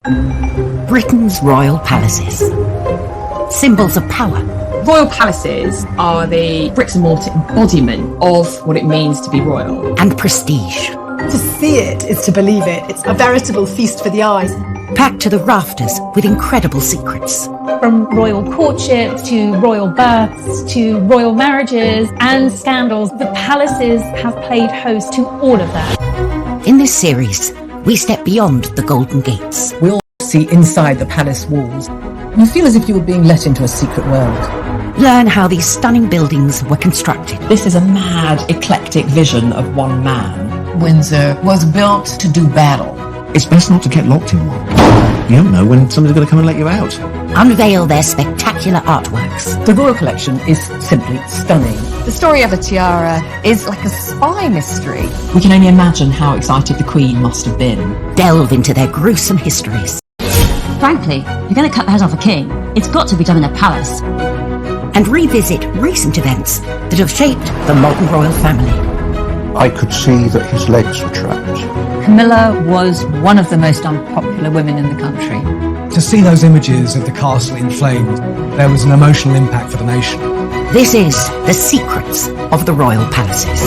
Britain's royal palaces. Symbols of power. Royal palaces are the bricks and mortar embodiment of what it means to be royal. And prestige. To see it is to believe it. It's a veritable feast for the eyes. Packed to the rafters with incredible secrets. From royal courtships to royal births to royal marriages and scandals, the palaces have played host to all of that. In this series, we step beyond the Golden Gates. We'll see inside the palace walls. You feel as if you were being let into a secret world. Learn how these stunning buildings were constructed. This is a mad, eclectic vision of one man. Windsor was built to do battle. It's best not to get locked in one. You don't know when somebody's going to come and let you out. Unveil their spectacular artworks. The royal collection is simply stunning. The story of the tiara is like a spy mystery. We can only imagine how excited the Queen must have been. Delve into their gruesome histories. Frankly, if you're going to cut the head off a king, it's got to be done in a palace. And revisit recent events that have shaped the modern royal family. I could see that his legs were trapped. Camilla was one of the most unpopular women in the country. To see those images of the castle in flames, there was an emotional impact for the nation. This is The Secrets of the Royal Palaces.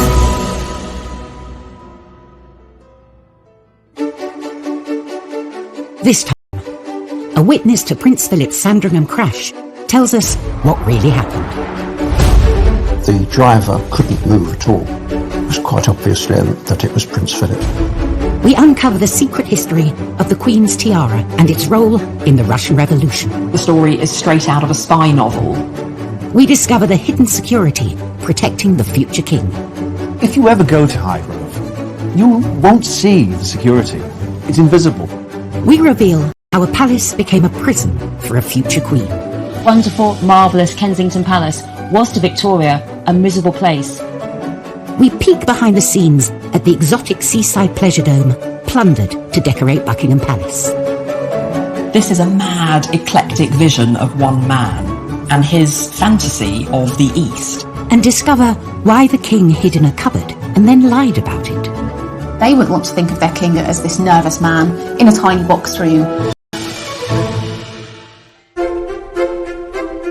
This time, a witness to Prince Philip's Sandringham crash tells us what really happened. The driver couldn't move at all. It was quite obvious then that it was Prince Philip. We uncover the secret history of the Queen's tiara and its role in the Russian Revolution. The story is straight out of a spy novel. We discover the hidden security protecting the future king. If you ever go to Highgrove, you won't see the security. It's invisible. We reveal how a palace became a prison for a future queen. Wonderful, marvellous Kensington Palace was to Victoria a miserable place. We peek behind the scenes at the exotic seaside pleasure dome plundered to decorate Buckingham Palace. This is a mad, eclectic vision of one man and his fantasy of the East. And discover why the king hid in a cupboard and then lied about it. They would want to think of their king as this nervous man in a tiny box room.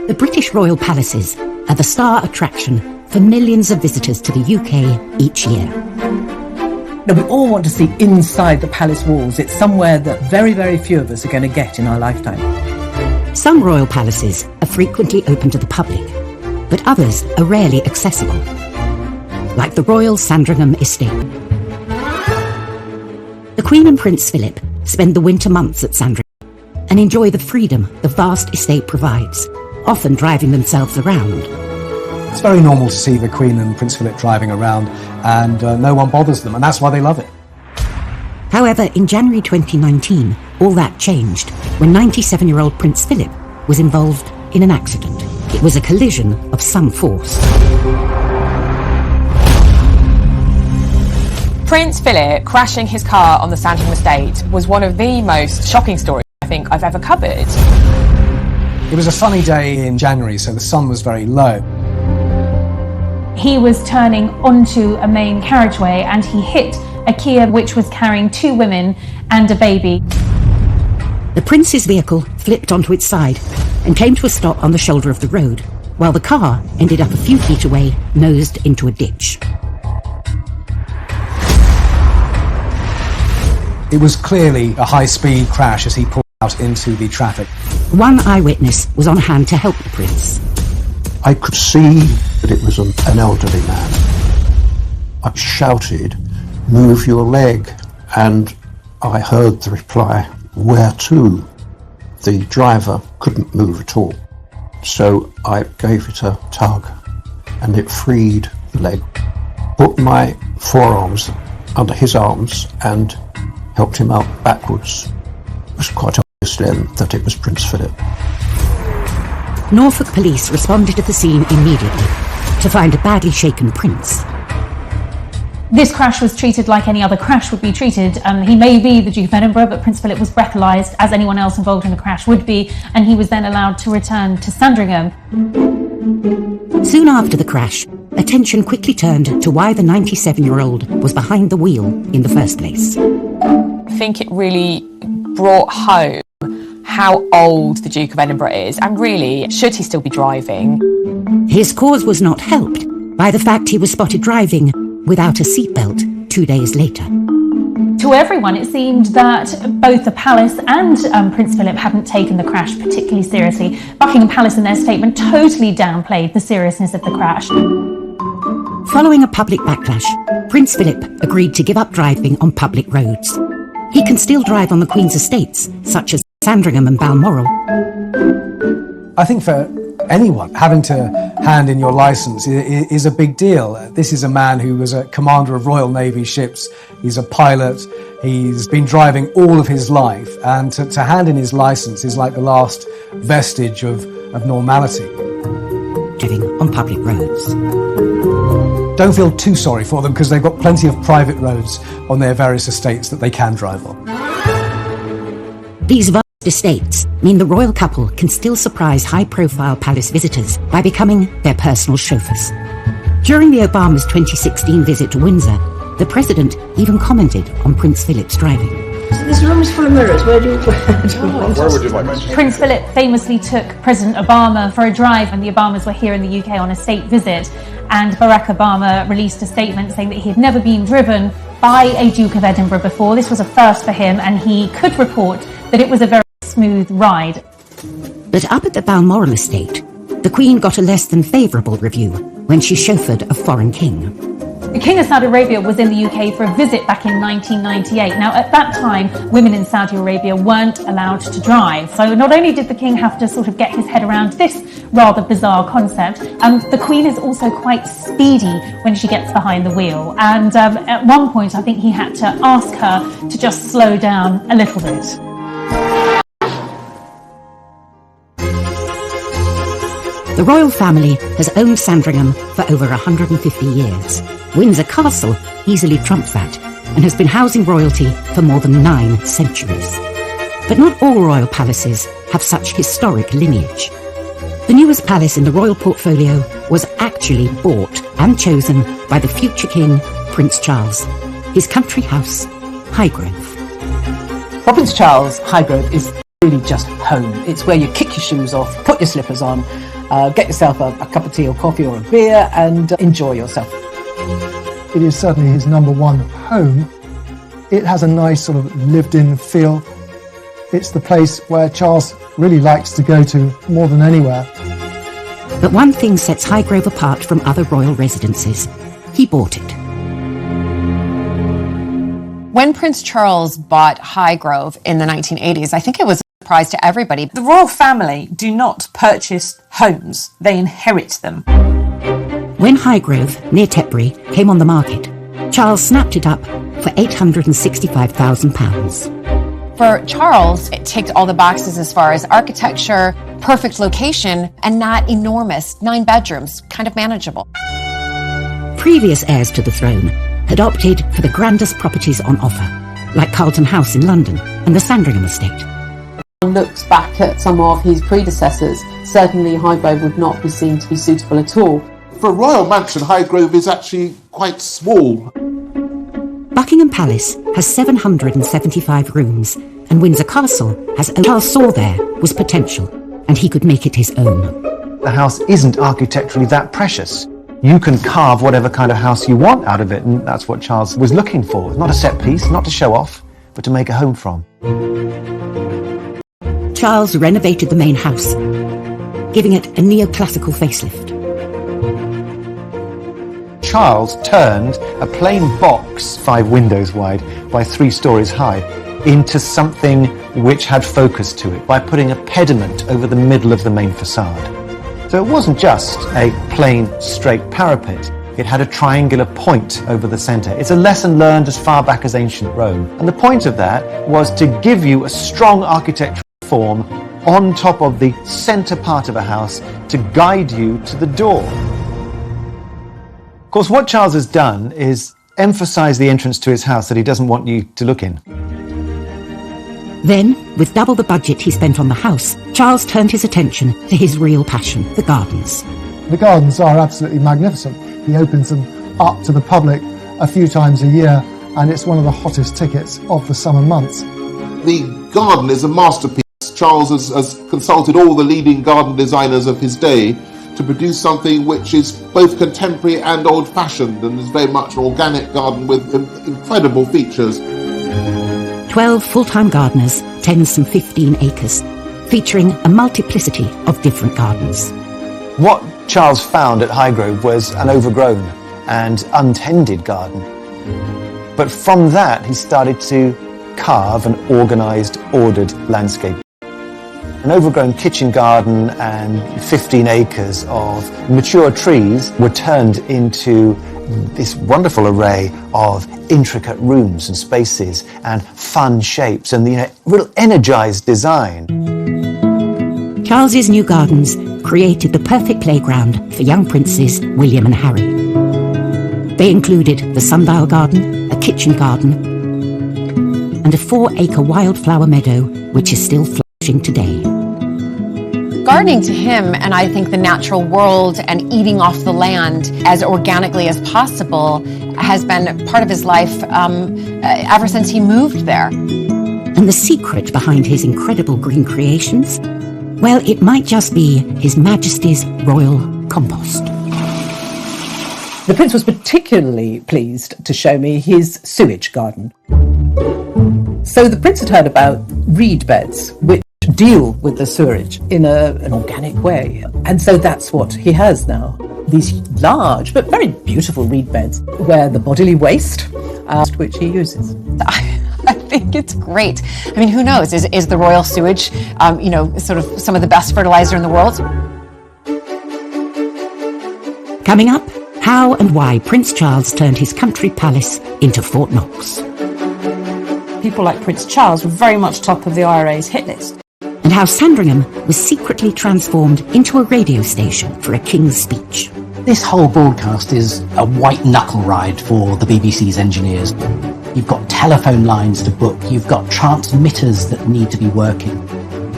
The British royal palaces are the star attraction for millions of visitors to the UK each year. Now, we all want to see inside the palace walls. It's somewhere that very, very few of us are going to get in our lifetime. Some royal palaces are frequently open to the public, but others are rarely accessible, like the Royal Sandringham Estate. The Queen and Prince Philip spend the winter months at Sandringham and enjoy the freedom the vast estate provides, often driving themselves around. It's very normal to see the Queen and Prince Philip driving around and no one bothers them, and that's why they love it. However, in January 2019, all that changed when 97-year-old Prince Philip was involved in an accident. It was a collision of some force. Prince Philip crashing his car on the Sandringham estate was one of the most shocking stories I think I've ever covered. It was a sunny day in January, so the sun was very low. He was turning onto a main carriageway and he hit a Kia which was carrying two women and a baby. The Prince's vehicle flipped onto its side and came to a stop on the shoulder of the road, while the car ended up a few feet away, nosed into a ditch. It was clearly a high-speed crash as he pulled out into the traffic. One eyewitness was on hand to help the Prince. I could see that it was an elderly man. I shouted, "Move your leg," and I heard the reply, "Where to?" The driver couldn't move at all, so I gave it a tug and it freed the leg. Put my forearms under his arms and helped him out backwards. It was quite obvious then that it was Prince Philip. Norfolk police responded to the scene immediately to find a badly shaken Prince. This crash was treated like any other crash would be treated. He may be the Duke of Edinburgh, but Prince Philip was breathalyzed, as anyone else involved in the crash would be, and he was then allowed to return to Sandringham. Soon after the crash, attention quickly turned to why the 97-year-old was behind the wheel in the first place. I think it really brought home how old the Duke of Edinburgh is, and really, should he still be driving? His cause was not helped by the fact he was spotted driving without a seatbelt 2 days later. To everyone, it seemed that both the palace and Prince Philip hadn't taken the crash particularly seriously. Buckingham Palace, in their statement, totally downplayed the seriousness of the crash. Following a public backlash, Prince Philip agreed to give up driving on public roads. He can still drive on the Queen's estates, such as Sandringham and Balmoral. I think for anyone, having to hand in your licence is a big deal. This is a man who was a commander of Royal Navy ships. He's a pilot. He's been driving all of his life. And to hand in his licence is like the last vestige of normality. Driving on public roads. Don't feel too sorry for them because they've got plenty of private roads on their various estates that they can drive on. These vast estates mean the royal couple can still surprise high-profile palace visitors by becoming their personal chauffeurs. During the Obama's 2016 visit to Windsor, the president even commented on Prince Philip's driving. So this room is full of mirrors. Where would you like me? Prince Philip famously took President Obama for a drive when the Obamas were here in the UK on a state visit, and Barack Obama released a statement saying that he had never been driven by a Duke of Edinburgh before. This was a first for him, and he could report that it was a very smooth ride. But up at the Balmoral estate, the Queen got a less than favourable review when she chauffeured a foreign king. The King of Saudi Arabia was in the UK for a visit back in 1998. Now, at that time, women in Saudi Arabia weren't allowed to drive. So not only did the King have to sort of get his head around this rather bizarre concept, the Queen is also quite speedy when she gets behind the wheel. And at one point, I think he had to ask her to just slow down a little bit. The royal family has owned Sandringham for over 150 years. Windsor Castle easily trumps that and has been housing royalty for more than 9 centuries. But not all royal palaces have such historic lineage. The newest palace in the royal portfolio was actually bought and chosen by the future king, Prince Charles. His country house, Highgrove. For Prince Charles, Highgrove is really just home. It's where you kick your shoes off, put your slippers on, get yourself a cup of tea or coffee or a beer and enjoy yourself. It is certainly his number one home. It has a nice sort of lived-in feel. It's the place where Charles really likes to go to more than anywhere. But one thing sets Highgrove apart from other royal residences. He bought it. When Prince Charles bought Highgrove in the 1980s, I think it was a surprise to everybody. The royal family do not purchase homes, they inherit them. When Highgrove, near Tetbury, came on the market, Charles snapped it up for £865,000. For Charles, it ticked all the boxes as far as architecture, perfect location, and not enormous, 9 bedrooms, kind of manageable. Previous heirs to the throne had opted for the grandest properties on offer, like Carlton House in London and the Sandringham estate. Looks back at some of his predecessors, certainly Highgrove would not be seen to be suitable at all. For a royal mansion, Highgrove is actually quite small. Buckingham Palace has 775 rooms, and Windsor Castle has Charles saw there was potential, and he could make it his own. The house isn't architecturally that precious. You can carve whatever kind of house you want out of it, and that's what Charles was looking for. Not a set piece, not to show off, but to make a home from. Charles renovated the main house, giving it a neoclassical facelift. Charles turned a plain box 5 windows wide by 3 stories high into something which had focus to it by putting a pediment over the middle of the main facade. So it wasn't just a plain straight parapet, it had a triangular point over the centre. It's a lesson learned as far back as ancient Rome. And the point of that was to give you a strong architectural form on top of the centre part of a house to guide you to the door. Of course, what Charles has done is emphasise the entrance to his house that he doesn't want you to look in. Then, with double the budget he spent on the house, Charles turned his attention to his real passion, the gardens. The gardens are absolutely magnificent. He opens them up to the public a few times a year, and it's one of the hottest tickets of the summer months. The garden is a masterpiece. Charles has consulted all the leading garden designers of his day to produce something which is both contemporary and old-fashioned, and is very much an organic garden with incredible features. 12 full-time gardeners tend some 15 acres, featuring a multiplicity of different gardens. What Charles found at Highgrove was an overgrown and untended garden. But from that, he started to carve an organised, ordered landscape. An overgrown kitchen garden and 15 acres of mature trees were turned into this wonderful array of intricate rooms and spaces and fun shapes and real energised design. Charles's new gardens created the perfect playground for young princes William and Harry. They included the sundial garden, a kitchen garden, and a 4-acre wildflower meadow, which is still flourishing today. Gardening to him, and I think the natural world and eating off the land as organically as possible, has been part of his life ever since he moved there. And the secret behind his incredible green creations? Well, it might just be His Majesty's royal compost. The Prince was particularly pleased to show me his sewage garden. So the Prince had heard about reed beds, which deal with the sewerage in an organic way. And so that's what he has now. These large but very beautiful reed beds where the bodily waste, which he uses. I think it's great. I mean, who knows? Is the royal sewage, sort of some of the best fertilizer in the world? Coming up, how and why Prince Charles turned his country palace into Fort Knox. People like Prince Charles were very much top of the IRA's hit list. And how Sandringham was secretly transformed into a radio station for a king's speech. This whole broadcast is a white knuckle ride for the BBC's engineers. You've got telephone lines to book, you've got transmitters that need to be working.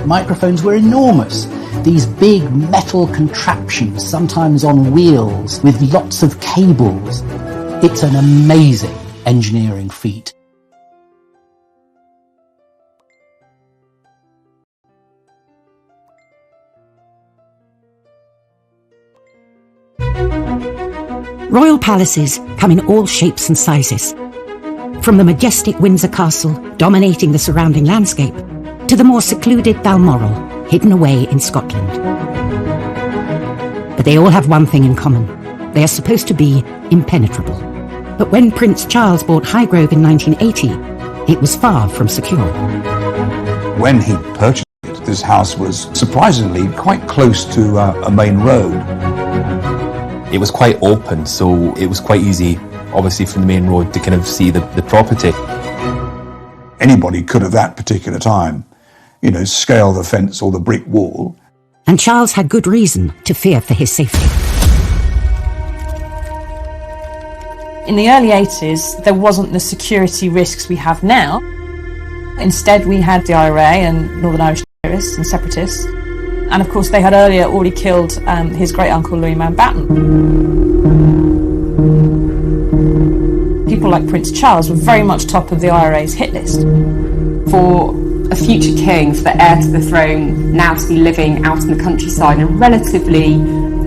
Microphones were enormous. These big metal contraptions, sometimes on wheels, with lots of cables. It's an amazing engineering feat. Royal palaces come in all shapes and sizes. From the majestic Windsor Castle, dominating the surrounding landscape, to the more secluded Balmoral, hidden away in Scotland. But they all have one thing in common. They are supposed to be impenetrable. But when Prince Charles bought Highgrove in 1980, it was far from secure. When he purchased it, this house was surprisingly quite close to a main road. It was quite open, so it was quite easy, obviously, from the main road to kind of see the property. Anybody could at that particular time, scale the fence or the brick wall. And Charles had good reason to fear for his safety. In the early 80s, there wasn't the security risks we have now. Instead, we had the IRA and Northern Irish terrorists and separatists. And of course, they had earlier already killed his great-uncle Louis Mountbatten. People like Prince Charles were very much top of the IRA's hit list. For a future king, for the heir to the throne, now to be living out in the countryside in a relatively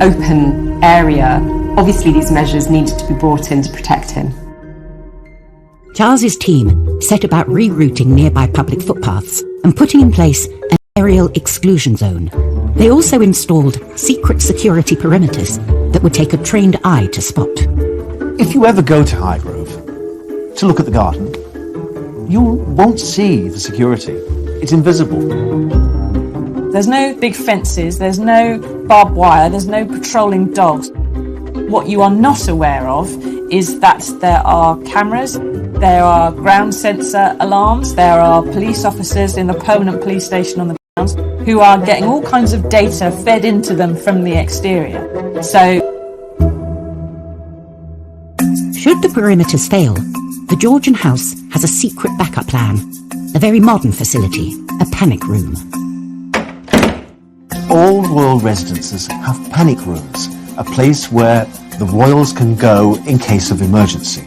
open area, obviously these measures needed to be brought in to protect him. Charles's team set about rerouting nearby public footpaths and putting in place an aerial exclusion zone. They also installed secret security perimeters that would take a trained eye to spot. If you ever go to Highgrove to look at the garden, you won't see the security. It's invisible. There's no big fences, there's no barbed wire, there's no patrolling dogs. What you are not aware of is that there are cameras, there are ground sensor alarms, there are police officers in the permanent police station on the grounds who are getting all kinds of data fed into them from the exterior. So, should the perimeters fail, the Georgian house has a secret backup plan, a very modern facility, a panic room. All royal residences have panic rooms, a place where the royals can go in case of emergency.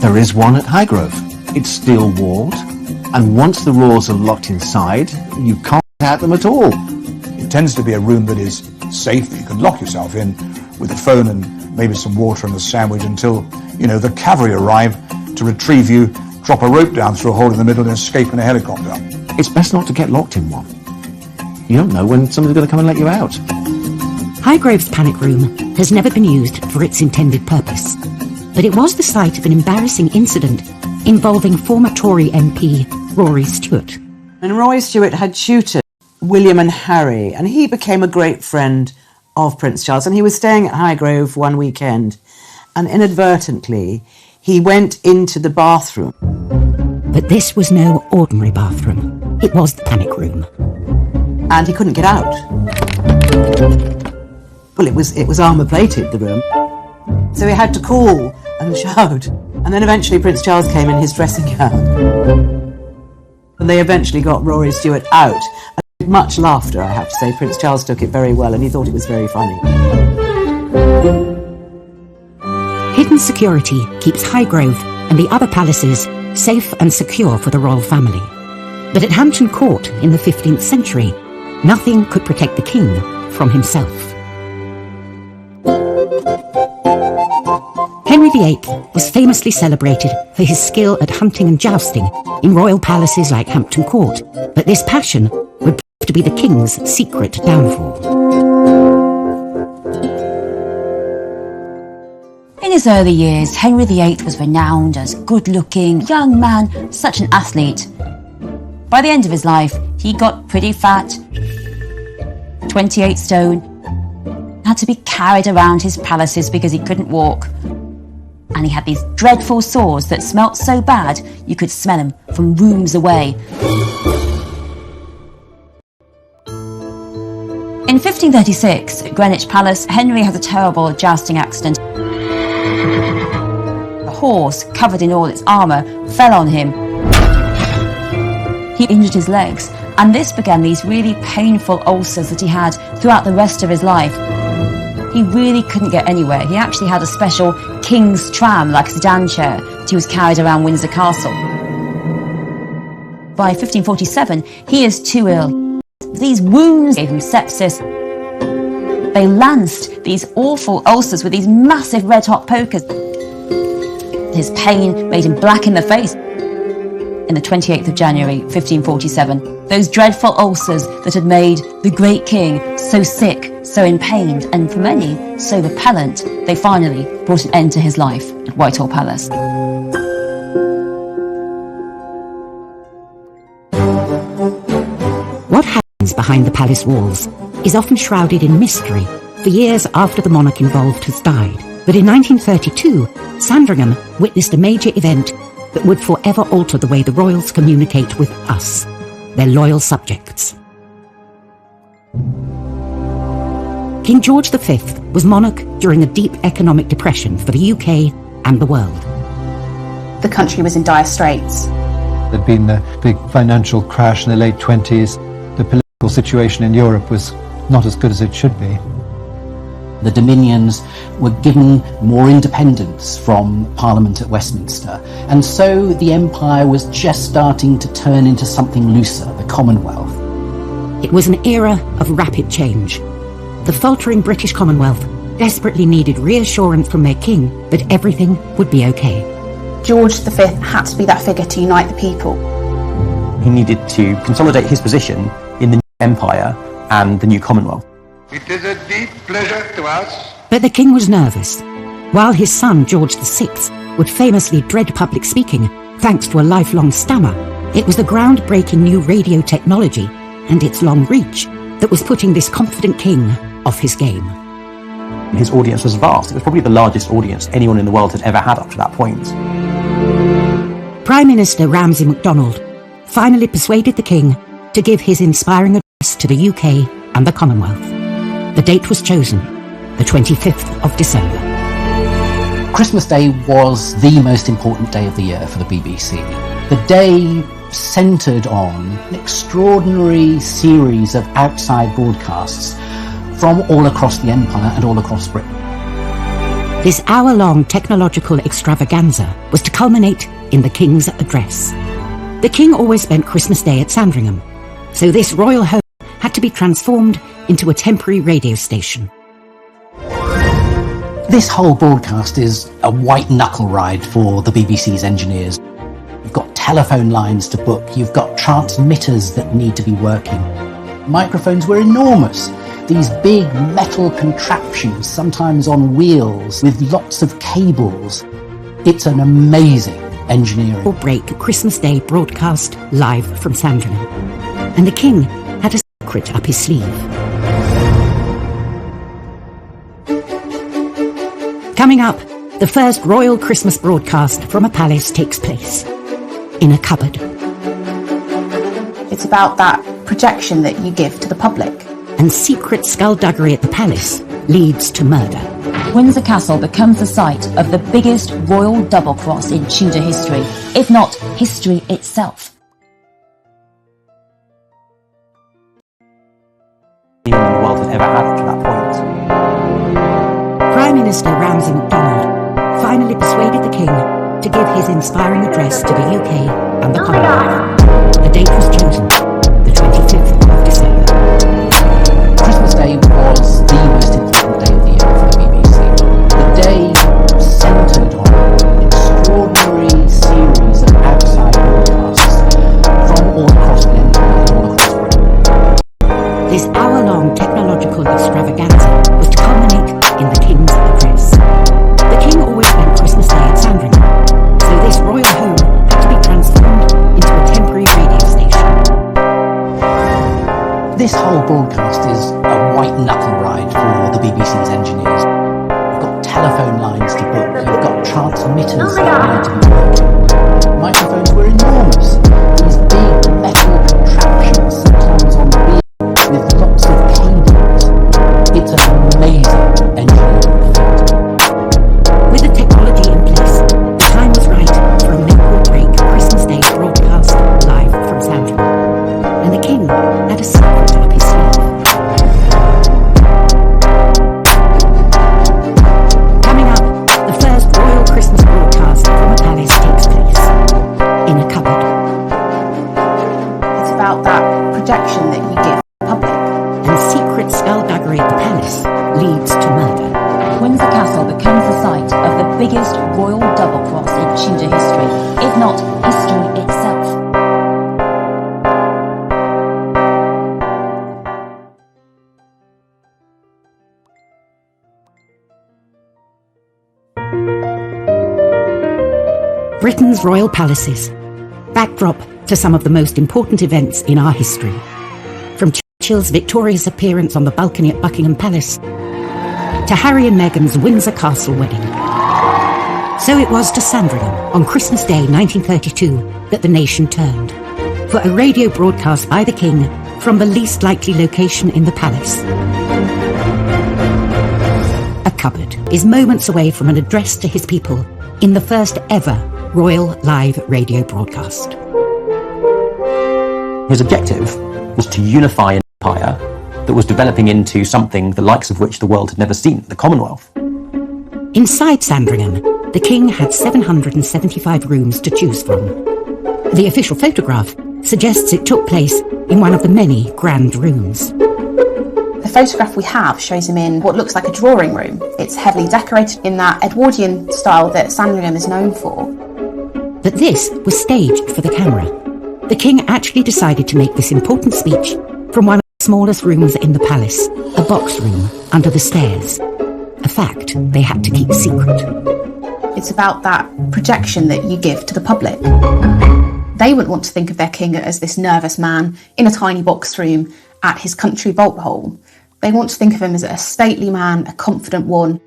There is one at Highgrove. It's steel walled, And once the royals are locked inside, you can't get at them at all. It tends to be a room that is safe. You can lock yourself in with a phone and maybe some water and a sandwich until, the cavalry arrive to retrieve you, drop a rope down through a hole in the middle and escape in a helicopter. It's best not to get locked in one. You don't know when somebody's going to come and let you out. Highgrove's panic room has never been used for its intended purpose, but it was the site of an embarrassing incident involving former Tory MP Rory Stewart. And Rory Stewart had tutored William and Harry, and he became a great friend of Prince Charles, and he was staying at Highgrove one weekend, and inadvertently he went into the bathroom. But this was no ordinary bathroom. It was the panic room. And he couldn't get out. Well, it was armour-plated, the room. So he had to call and shout. And then eventually Prince Charles came in his dressing gown. And they eventually got Rory Stewart out. And with much laughter, I have to say. Prince Charles took it very well and he thought it was very funny. Hidden security keeps Highgrove and the other palaces safe and secure for the royal family. But at Hampton Court in the 15th century, nothing could protect the king from himself. Henry VIII was famously celebrated for his skill at hunting and jousting in royal palaces like Hampton Court, but this passion would prove to be the king's secret downfall. In his early years, Henry VIII was renowned as good-looking, young man, such an athlete. By the end of his life, he got pretty fat, 28 stone, had to be carried around his palaces because he couldn't walk. And he had these dreadful sores that smelt so bad you could smell them from rooms away. In 1536, at Greenwich Palace, Henry has a terrible jousting accident. The horse, covered in all its armour, fell on him. He injured his legs, and this began these really painful ulcers that he had throughout the rest of his life. He really couldn't get anywhere. He actually had a special king's tram, like a sedan chair, that he was carried around Windsor Castle. By 1547, he is too ill. These wounds gave him sepsis. They lanced these awful ulcers with these massive red-hot pokers. His pain made him black in the face. In the 28th of January, 1547, those dreadful ulcers that had made the great king so sick, so in pain, and for many, so repellent, they finally brought an end to his life at Whitehall Palace. What happens behind the palace walls is often shrouded in mystery for years after the monarch involved has died. But in 1932, Sandringham witnessed a major event that would forever alter the way the royals communicate with us, their loyal subjects. King George V was monarch during a deep economic depression for the UK and the world. The country was in dire straits. There'd been the big financial crash in the late 20s. The political situation in Europe was not as good as it should be. The Dominions were given more independence from Parliament at Westminster, and so the Empire was just starting to turn into something looser, the Commonwealth. It was an era of rapid change. The faltering British Commonwealth desperately needed reassurance from their king that everything would be okay. George V had to be that figure to unite the people. He needed to consolidate his position in the new empire and the new Commonwealth. It is a deep pleasure to us. But the king was nervous. While his son, George VI, would famously dread public speaking thanks to a lifelong stammer, it was the groundbreaking new radio technology and its long reach that was putting this confident king off his game. His audience was vast. It was probably the largest audience anyone in the world had ever had up to that point. Prime Minister Ramsay MacDonald finally persuaded the king to give his inspiring address to the UK and the Commonwealth. The date was chosen, the 25th of December. Christmas Day was the most important day of the year for the BBC. The day centred on an extraordinary series of outside broadcasts from all across the Empire and all across Britain. This hour-long technological extravaganza was to culminate in the King's address. The king always spent Christmas Day at Sandringham, so this royal home had to be transformed into a temporary radio station. This whole broadcast is a white knuckle ride for the BBC's engineers. You've got telephone lines to book, you've got transmitters that need to be working. Microphones were enormous. These big metal contraptions, sometimes on wheels, with lots of cables. It's an amazing engineering. Or break Christmas Day broadcast live from Sandringham. And the king had a secret up his sleeve. Coming up, the first royal Christmas broadcast from a palace takes place. In a cupboard. It's about that projection that you give to the public. And secret skullduggery at the palace leads to murder. Windsor Castle becomes the site of the biggest royal double cross in Tudor history, if not history itself. The world has ever had to that point. Prime Minister Ramsay MacDonald finally persuaded the king to give his inspiring address to the UK and the Commonwealth. The date was chosen, the 25th of December. Christmas Day was the most important day of the year for the BBC. The day centred on an extraordinary series of outside broadcasts from all across the empire and all across Britain. This hour-long technological extravaganza was to culminate in the king's address. The king always spent Christmas Day at Sandringham, so this royal home had to be transformed into a temporary radio station. This whole broadcast is a white knuckle ride for the BBC's engineers. You've got telephone lines to book, you've got transmitters that need to be working. Microphones were enormous. These big metal contraptions, sometimes on wheels, with lots of cables. It's an amazing engineering feat. With the technology in place, the time was right for a make-or-break Christmas Day broadcast live from Sandringham. And the king had a secret up his sleeve. Coming up, the first royal Christmas broadcast from a palace takes place. In a cupboard. It's about that projection that you give the public. And secret skullduggery at the palace leads to murder. Windsor Castle becomes the site of the biggest royal double cross in Tudor history, if not history itself. Britain's royal palaces, backdrop to some of the most important events in our history. From Churchill's victorious appearance on the balcony at Buckingham Palace, to Harry and Meghan's Windsor Castle wedding. So it was to Sandringham on Christmas Day 1932 that the nation turned, for a radio broadcast by the king from the least likely location in the palace. A cupboard is moments away from an address to his people in the first ever royal live radio broadcast. His objective was to unify an empire that was developing into something the likes of which the world had never seen, the Commonwealth. Inside Sandringham, the king had 775 rooms to choose from. The official photograph suggests it took place in one of the many grand rooms. The photograph we have shows him in what looks like a drawing room. It's heavily decorated in that Edwardian style that Sandringham is known for. But this was staged for the camera. The king actually decided to make this important speech from one of the smallest rooms in the palace, a box room under the stairs. A fact they had to keep secret. It's about that projection that you give to the public. They wouldn't want to think of their king as this nervous man in a tiny box room at his country vault hole. They want to think of him as a stately man, a confident one.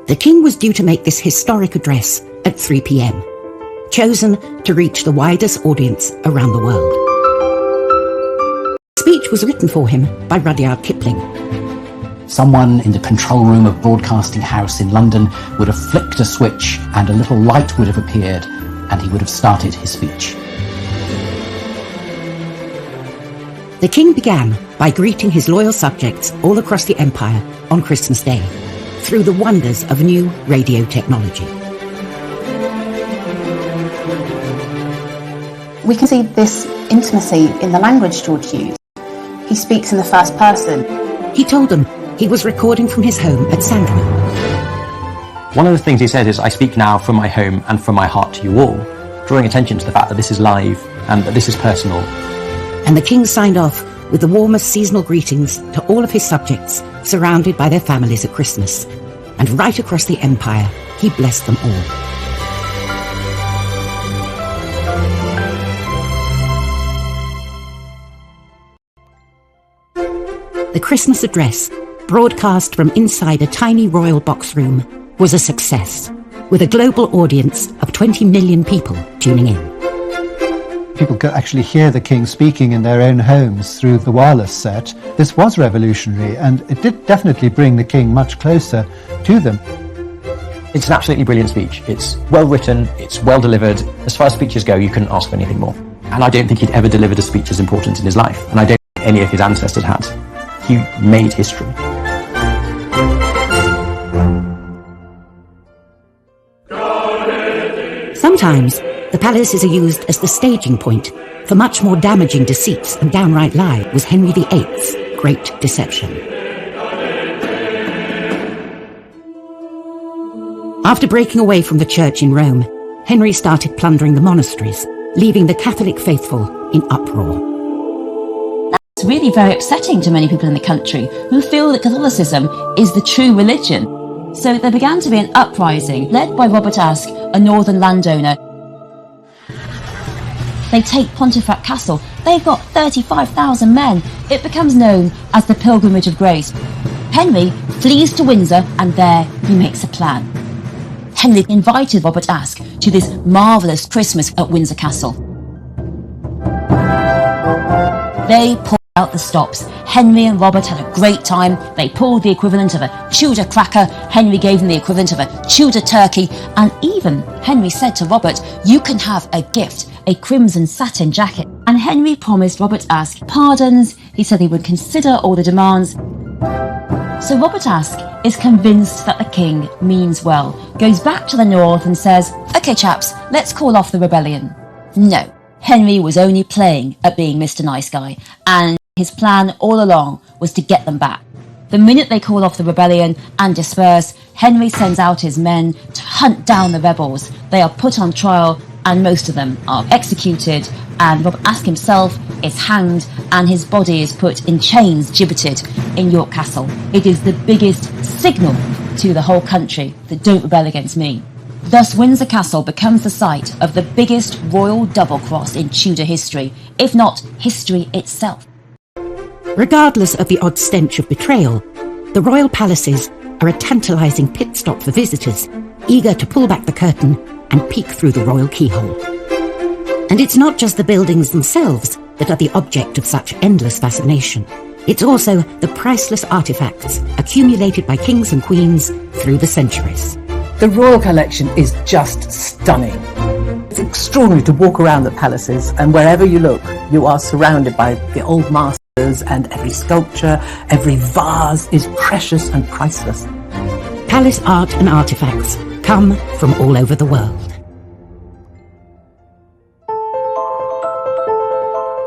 The king was due to make this historic address at 3 p.m, chosen to reach the widest audience around the world. The speech was written for him by Rudyard Kipling. Someone in the control room of Broadcasting House in London would have flicked a switch and a little light would have appeared and he would have started his speech. The king began by greeting his loyal subjects all across the empire on Christmas Day through the wonders of new radio technology. We can see this intimacy in the language George used. He speaks in the first person. He told them he was recording from his home at Sandringham. One of the things he said is, I speak now from my home and from my heart to you all, drawing attention to the fact that this is live and that this is personal. And the king signed off with the warmest seasonal greetings to all of his subjects, surrounded by their families at Christmas. And right across the empire, he blessed them all. The Christmas address, broadcast from inside a tiny royal box room, was a success, with a global audience of 20 million people tuning in. People could actually hear the king speaking in their own homes through the wireless set. This was revolutionary, and it did definitely bring the king much closer to them. It's an absolutely brilliant speech. It's well written, it's well delivered. As far as speeches go, you couldn't ask for anything more. And I don't think he'd ever delivered a speech as important in his life, and I don't think any of his ancestors had. He made history. Sometimes, the palaces are used as the staging point for much more damaging deceits and downright lie was Henry VIII's Great Deception. After breaking away from the church in Rome, Henry started plundering the monasteries, leaving the Catholic faithful in uproar. It's really very upsetting to many people in the country who feel that Catholicism is the true religion. So there began to be an uprising led by Robert Aske, a northern landowner. They take Pontefract Castle. They've got 35,000 men. It becomes known as the Pilgrimage of Grace. Henry flees to Windsor, and there he makes a plan. Henry invited Robert Aske to this marvellous Christmas at Windsor Castle. They pulled out the stops. Henry and Robert had a great time. They pulled the equivalent of a Tudor cracker. Henry gave them the equivalent of a Tudor turkey. And even Henry said to Robert, you can have a gift, a crimson satin jacket. And Henry promised Robert Aske pardons. He said he would consider all the demands. So Robert Aske is convinced that the king means well, goes back to the north and says, OK chaps, let's call off the rebellion. No, Henry was only playing at being Mr. Nice Guy, and his plan all along was to get them back. The minute they call off the rebellion and disperse, Henry sends out his men to hunt down the rebels. They are put on trial, and most of them are executed, and Robert Aske himself is hanged, and his body is put in chains, gibbeted in York Castle. It is the biggest signal to the whole country that don't rebel against me. Thus, Windsor Castle becomes the site of the biggest royal double-cross in Tudor history, if not history itself. Regardless of the odd stench of betrayal, the royal palaces are a tantalising pit stop for visitors, eager to pull back the curtain and peek through the royal keyhole. And it's not just the buildings themselves that are the object of such endless fascination. It's also the priceless artefacts accumulated by kings and queens through the centuries. The royal collection is just stunning. It's extraordinary to walk around the palaces, and wherever you look, you are surrounded by the old masters, and every sculpture, every vase is precious and priceless. Palace art and artefacts come from all over the world.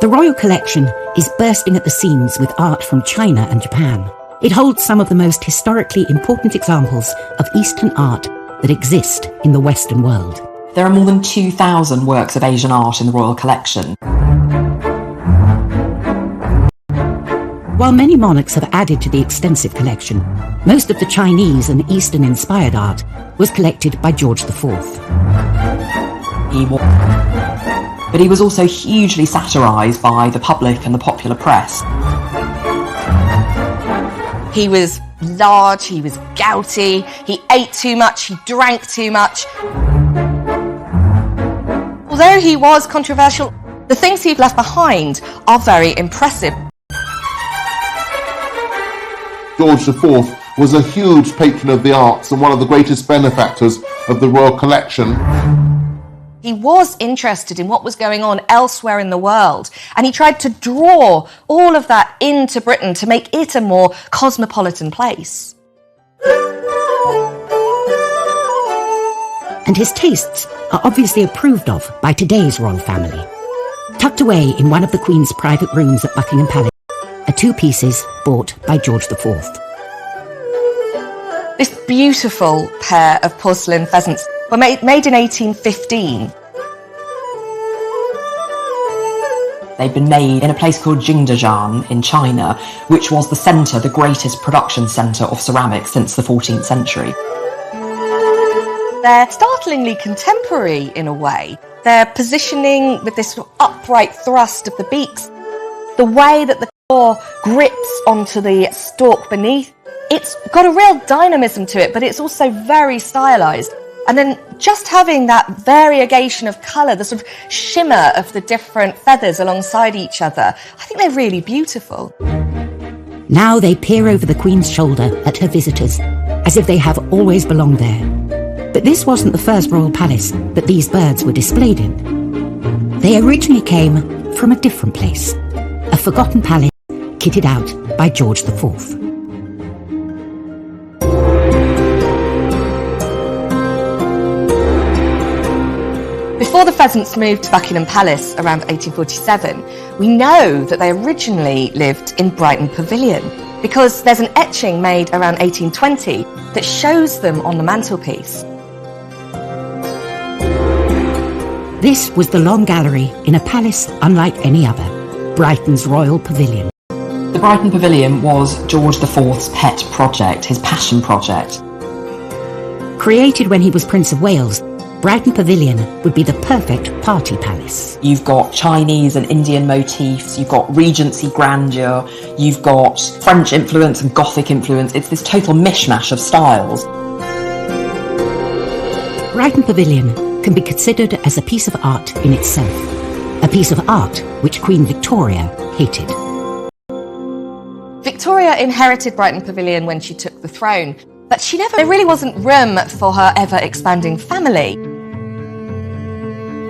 The royal collection is bursting at the seams with art from China and Japan. It holds some of the most historically important examples of Eastern art that exist in the Western world. There are more than 2,000 works of Asian art in the royal collection. While many monarchs have added to the extensive collection, most of the Chinese and Eastern-inspired art was collected by George IV. But he was also hugely satirised by the public and the popular press. He was large, he was gouty, he ate too much, he drank too much. Although he was controversial, the things he'd left behind are very impressive. George IV was a huge patron of the arts and one of the greatest benefactors of the royal collection. He was interested in what was going on elsewhere in the world, and he tried to draw all of that into Britain to make it a more cosmopolitan place. And his tastes are obviously approved of by today's royal family. tucked away in one of the Queen's private rooms at Buckingham Palace are two pieces bought by George IV. This beautiful pair of porcelain pheasants were made in 1815. They'd been made in a place called Jingdezhan in China, which was the centre, the greatest production centre of ceramics since the 14th century. They're startlingly contemporary in a way. Their positioning with this sort of upright thrust of the beaks, the way that the claw grips onto the stalk beneath, it's got a real dynamism to it, but it's also very stylised. And then just having that variegation of colour, the sort of shimmer of the different feathers alongside each other, I think they're really beautiful. Now they peer over the Queen's shoulder at her visitors, as if they have always belonged there. But this wasn't the first royal palace that these birds were displayed in. They originally came from a different place, a forgotten palace kitted out by George IV. Before the pheasants moved to Buckingham Palace around 1847, we know that they originally lived in Brighton Pavilion because there's an etching made around 1820 that shows them on the mantelpiece. This was the Long Gallery in a palace unlike any other, Brighton's Royal Pavilion. The Brighton Pavilion was George IV's pet project, his passion project. Created when he was Prince of Wales, Brighton Pavilion would be the perfect party palace. You've got Chinese and Indian motifs, you've got Regency grandeur, you've got French influence and Gothic influence. It's this total mishmash of styles. Brighton Pavilion can be considered as a piece of art in itself, a piece of art which Queen Victoria hated. Victoria inherited Brighton Pavilion when she took the throne, but there really wasn't room for her ever-expanding family.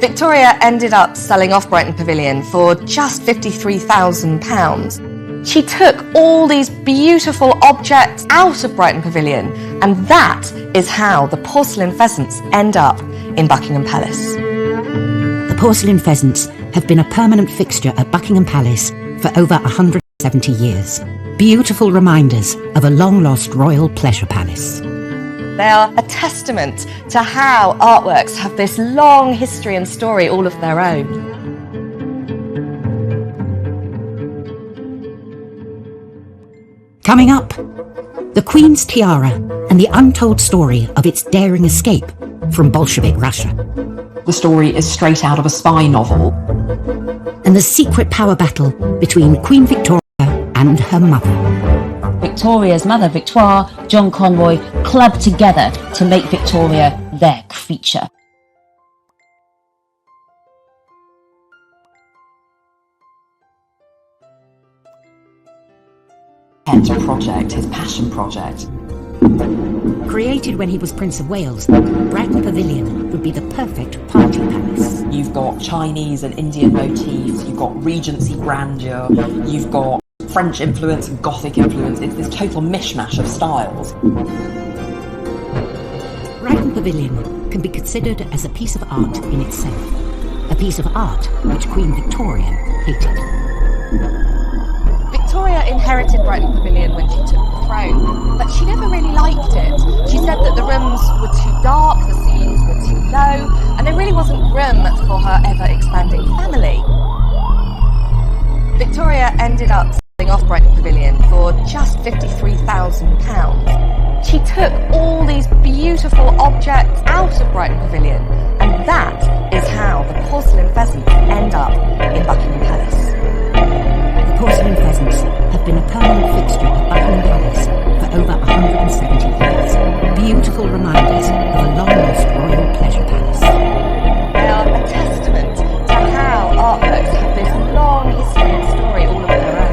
Victoria ended up selling off Brighton Pavilion for just £53,000. She took all these beautiful objects out of Brighton Pavilion, and that is how the porcelain pheasants end up in Buckingham Palace. The porcelain pheasants have been a permanent fixture at Buckingham Palace for over 170 years. Beautiful reminders of a long-lost royal pleasure palace. They are a testament to how artworks have this long history and story all of their own. Coming up, the Queen's tiara and the untold story of its daring escape from Bolshevik Russia. The story is straight out of a spy novel. And the secret power battle between Queen Victoria and her mother. Victoria's mother, Victoire, John Conroy, clubbed together to make Victoria their creature. Pet project, his passion project. Created when he was Prince of Wales, Brighton Pavilion would be the perfect party palace. You've got Chinese and Indian motifs, you've got Regency grandeur, you've got French influence and Gothic influence. It's this total mishmash of styles. Brighton Pavilion can be considered as a piece of art in itself, a piece of art which Queen Victoria hated. Victoria inherited Brighton Pavilion when she took the throne, but she never really liked it. She said that the rooms were too dark, the ceilings were too low, and there really wasn't room for her ever-expanding family. Victoria ended up selling off Brighton Pavilion for just £53,000. She took all these beautiful objects out of Brighton Pavilion, and that is how the porcelain pheasants end up in Buckingham Palace. The porcelain pheasants have been a permanent fixture at Buckingham Palace for over 170 years. Beautiful reminders of a long-lost royal pleasure palace. They are a testament to how artworks have this long history and story all of their own.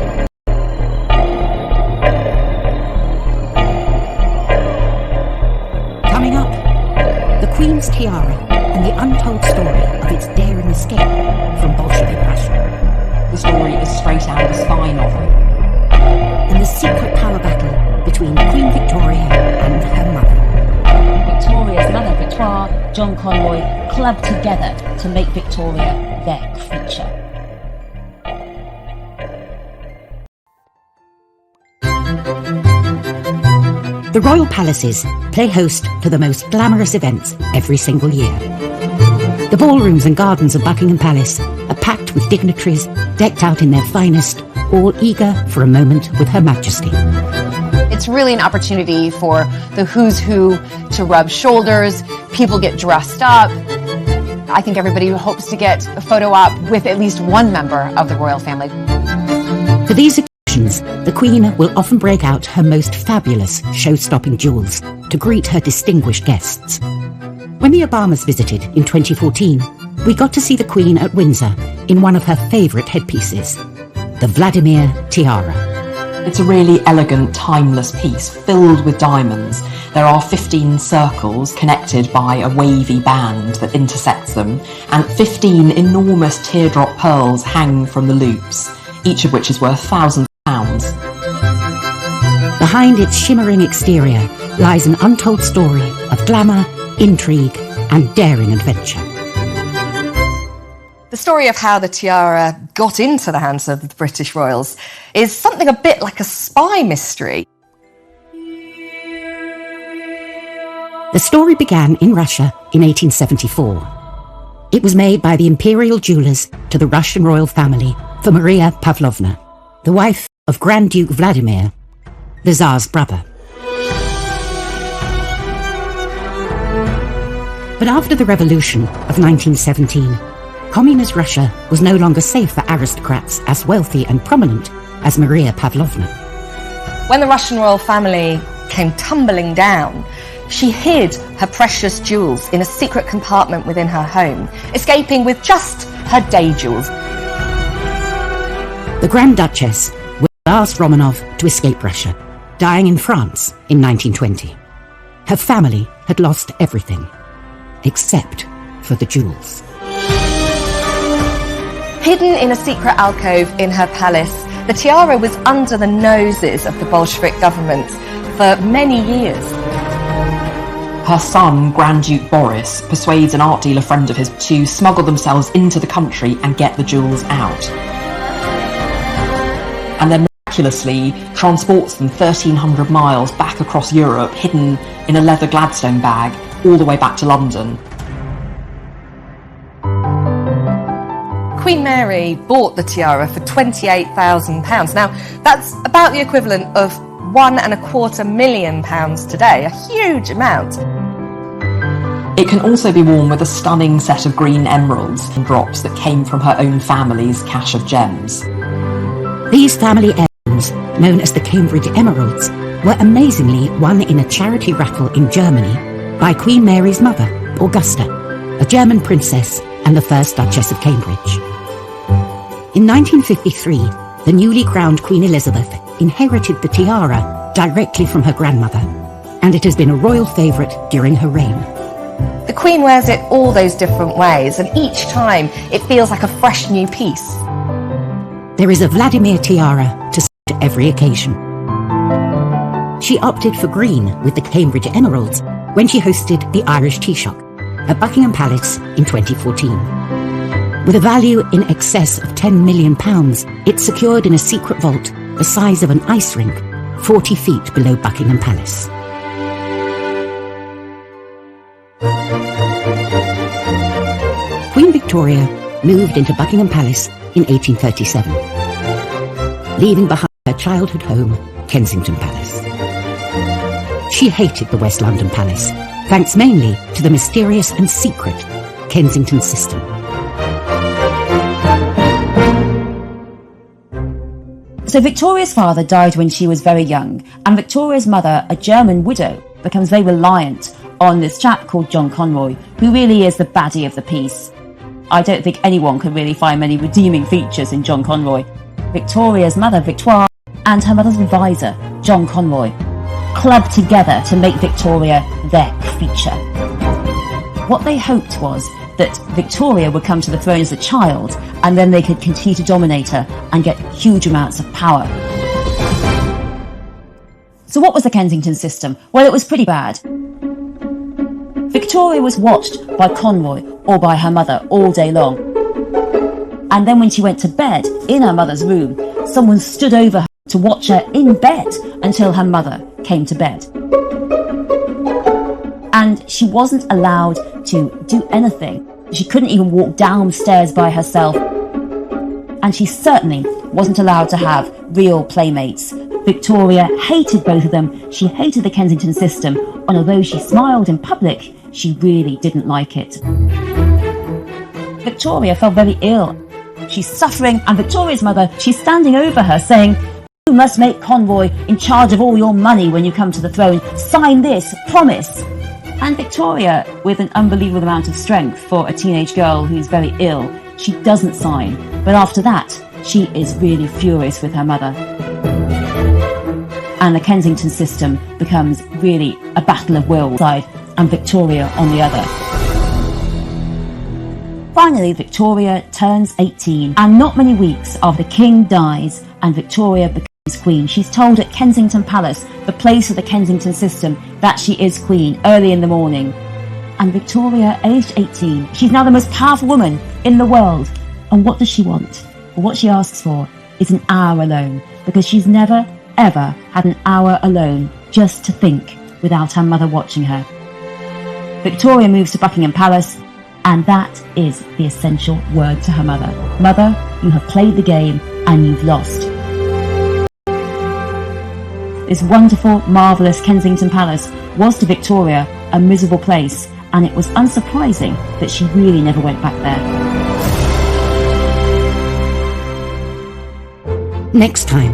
Coming up, the Queen's tiara and the untold story of its daring escape from Bolshevik Russia. The story is straight out of a spy novel. And the secret power battle between Queen Victoria and her mother. Victoria's mother, Victoire, John Conroy, clubbed together to make Victoria their creature. The royal palaces play host to the most glamorous events every single year. The ballrooms and gardens of Buckingham Palace are packed with dignitaries decked out in their finest, all eager for a moment with Her Majesty. It's really an opportunity for the who's who to rub shoulders. People get dressed up. I think everybody hopes to get a photo op with at least one member of the royal family. For these occasions, the Queen will often break out her most fabulous show-stopping jewels to greet her distinguished guests. When the Obamas visited in 2014, we got to see the Queen at Windsor in one of her favourite headpieces, the Vladimir tiara. It's a really elegant, timeless piece filled with diamonds. There are 15 circles connected by a wavy band that intersects them, and 15 enormous teardrop pearls hang from the loops, each of which is worth thousands of pounds. Behind its shimmering exterior lies an untold story of glamour, intrigue, and daring adventure. The story of how the tiara got into the hands of the British royals is something a bit like a spy mystery. The story began in Russia in 1874. It was made by the imperial jewellers to the Russian royal family for Maria Pavlovna, the wife of Grand Duke Vladimir, the Tsar's brother. But after the revolution of 1917, Communist Russia was no longer safe for aristocrats as wealthy and prominent as Maria Pavlovna. When the Russian royal family came tumbling down, she hid her precious jewels in a secret compartment within her home, escaping with just her day jewels. The Grand Duchess was the last Romanov to escape Russia, dying in France in 1920. Her family had lost everything, except for the jewels. Hidden in a secret alcove in her palace, the tiara was under the noses of the Bolshevik government for many years. Her son, Grand Duke Boris, persuades an art dealer friend of his to smuggle themselves into the country and get the jewels out. And then miraculously transports them 1,300 miles back across Europe, hidden in a leather Gladstone bag, all the way back to London. Queen Mary bought the tiara for £28,000. Now, that's about the equivalent of £1.25 million today, a huge amount. It can also be worn with a stunning set of green emeralds and drops that came from her own family's cache of gems. These family heirlooms, known as the Cambridge Emeralds, were amazingly won in a charity raffle in Germany by Queen Mary's mother, Augusta, a German princess and the first Duchess of Cambridge. In 1953, the newly crowned Queen Elizabeth inherited the tiara directly from her grandmother, and it has been a royal favourite during her reign. The Queen wears it all those different ways, and each time it feels like a fresh new piece. There is a Vladimir tiara to suit every occasion. She opted for green with the Cambridge Emeralds when she hosted the Irish Taoiseach at Buckingham Palace in 2014. With a value in excess of £10 million, it's secured in a secret vault the size of an ice rink, 40 feet below Buckingham Palace. Queen Victoria moved into Buckingham Palace in 1837, leaving behind her childhood home, Kensington Palace. She hated the West London Palace, thanks mainly to the mysterious and secret Kensington system. So Victoria's father died when she was very young, and Victoria's mother, a German widow, becomes very reliant on this chap called John Conroy, who really is the baddie of the piece. I don't think anyone can really find many redeeming features in John Conroy. Victoria's mother, Victoire, and her mother's advisor, John Conroy, clubbed together to make Victoria their creature. What they hoped was that Victoria would come to the throne as a child, and then they could continue to dominate her and get huge amounts of power. So what was the Kensington system? Well, it was pretty bad. Victoria was watched by Conroy or by her mother all day long. And then when she went to bed in her mother's room, someone stood over her to watch her in bed until her mother came to bed. And she wasn't allowed to do anything. She couldn't even walk downstairs by herself. And she certainly wasn't allowed to have real playmates. Victoria hated both of them. She hated the Kensington system, and although she smiled in public, she really didn't like it. Victoria felt very ill. She's suffering, and Victoria's mother, she's standing over her saying, "You must make Conroy in charge of all your money when you come to the throne. Sign this, promise." And Victoria, with an unbelievable amount of strength for a teenage girl who's very ill, she doesn't sign. But after that, she is really furious with her mother. And the Kensington system becomes really a battle of wills side and Victoria on the other. Finally, Victoria turns 18, and not many weeks after the king dies and Victoria becomes queen, she's told at Kensington Palace, the place of the Kensington system, that she is queen early in the morning. And Victoria, aged 18, she's now the most powerful woman in the world. And what does she want? Well, what she asks for is an hour alone, because she's never, ever had an hour alone just to think without her mother watching her. Victoria moves to Buckingham Palace, and that is the essential word to her mother. Mother, you have played the game and you've lost. This wonderful, marvellous Kensington Palace was to Victoria a miserable place, and it was unsurprising that she really never went back there. Next time,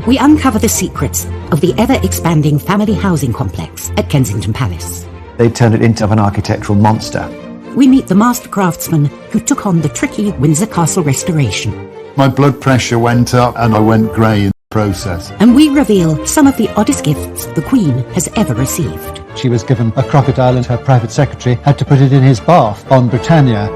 we uncover the secrets of the ever-expanding family housing complex at Kensington Palace. They turned it into an architectural monster. We meet the master craftsman who took on the tricky Windsor Castle restoration. My blood pressure went up and I went grey in the process. And we reveal some of the oddest gifts the Queen has ever received. She was given a crocodile and her private secretary had to put it in his bath on Britannia.